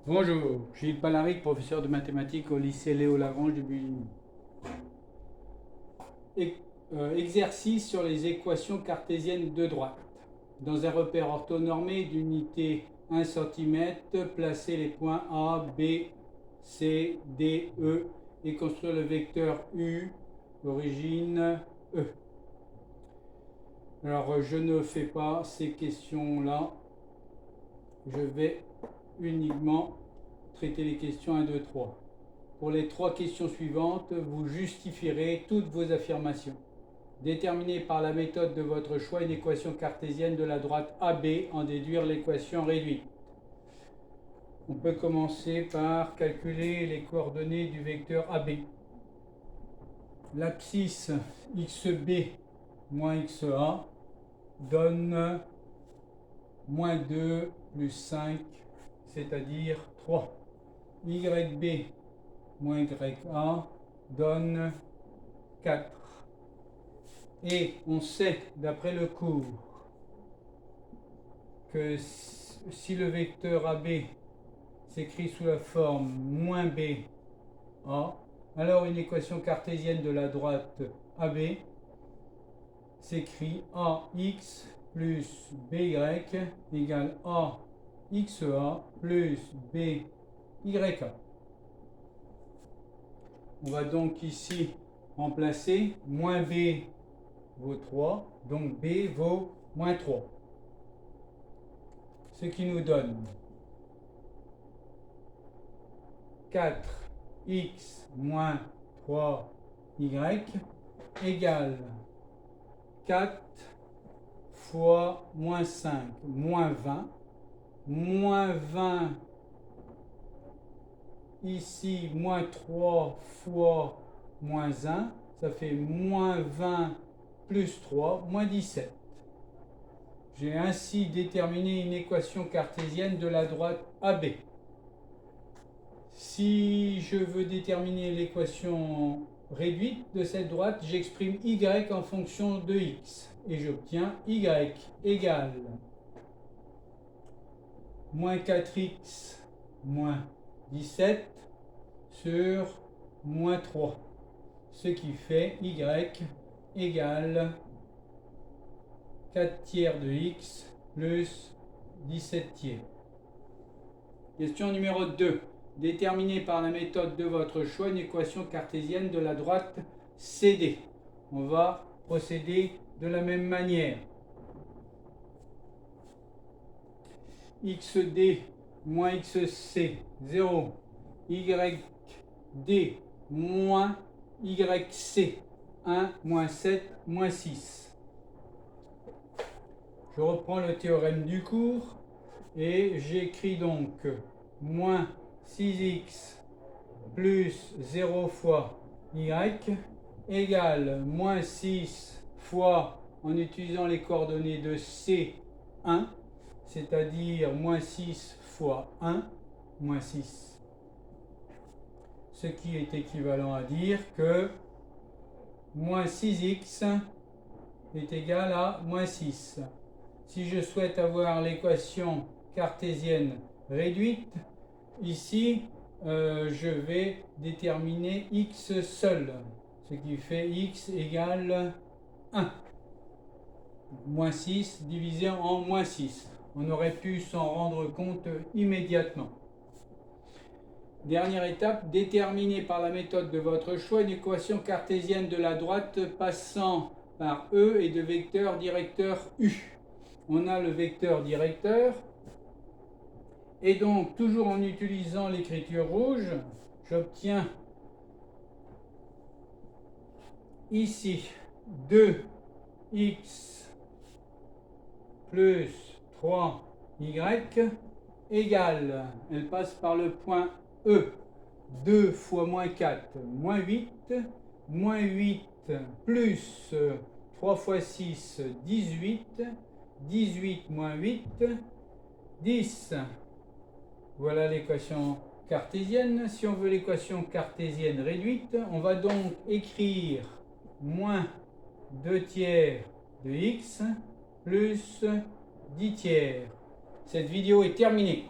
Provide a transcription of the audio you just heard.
Bonjour, Gilles Palaric, professeur de mathématiques au lycée Léo Lagrange de Bugny. Exercice sur les équations cartésiennes de droite. Dans un repère orthonormé d'unité 1 cm, placez les points A, B, C, D, E et construire le vecteur U, origine E. Alors, je ne fais pas ces questions-là. Je vais uniquement traiter les questions 1, 2, 3. Pour les trois questions suivantes, vous justifierez toutes vos affirmations. Déterminez par la méthode de votre choix une équation cartésienne de la droite AB, en déduire l'équation réduite. On peut commencer par calculer les coordonnées du vecteur AB. L'abscisse XB moins XA donne moins 2 plus 5, c'est-à-dire 3. YB moins YA donne 4. Et on sait, d'après le cours, que si le vecteur AB s'écrit sous la forme moins BA, alors une équation cartésienne de la droite AB s'écrit AX plus BY égale AXA plus BYA. On va donc ici remplacer moins B vaut 3, donc B vaut moins 3. Ce qui nous donne 4x moins 3y égale 4 fois moins 5, moins 20. Moins 20 ici, moins 3 fois moins 1, ça fait moins 20 plus 3, moins 17. J'ai ainsi déterminé une équation cartésienne de la droite AB. Si je veux déterminer l'équation réduite de cette droite, j'exprime y en fonction de x. Et j'obtiens y égale moins 4x moins 17 sur moins 3. Ce qui fait y égale 4 tiers de x plus 17 tiers. Question numéro 2. Déterminez par la méthode de votre choix une équation cartésienne de la droite CD. On va procéder de la même manière. XD moins XC, 0. YD moins YC, 1, moins 7, moins 6. Je reprends le théorème du cours et j'écris donc moins 6x plus 0 fois y égale moins 6 fois, en utilisant les coordonnées de C1, c'est-à-dire moins 6 fois 1, moins 6. Ce qui est équivalent à dire que moins 6x est égal à moins 6. Si je souhaite avoir l'équation cartésienne réduite, ici, je vais déterminer x seul, ce qui fait x égale 1. Moins 6 divisé en moins 6. On aurait pu s'en rendre compte immédiatement. Dernière étape, déterminer par la méthode de votre choix une équation cartésienne de la droite passant par E et de vecteur directeur U. On a le vecteur directeur, et donc toujours en utilisant l'écriture rouge, j'obtiens ici 2x plus 3y égale, elle passe par le point E, 2 fois moins 4, moins 8 plus 3 fois 6, 18, 18 moins 8, 10. Voilà l'équation cartésienne. Si on veut l'équation cartésienne réduite, on va donc écrire moins 2 tiers de x plus 10 tiers. Cette vidéo est terminée.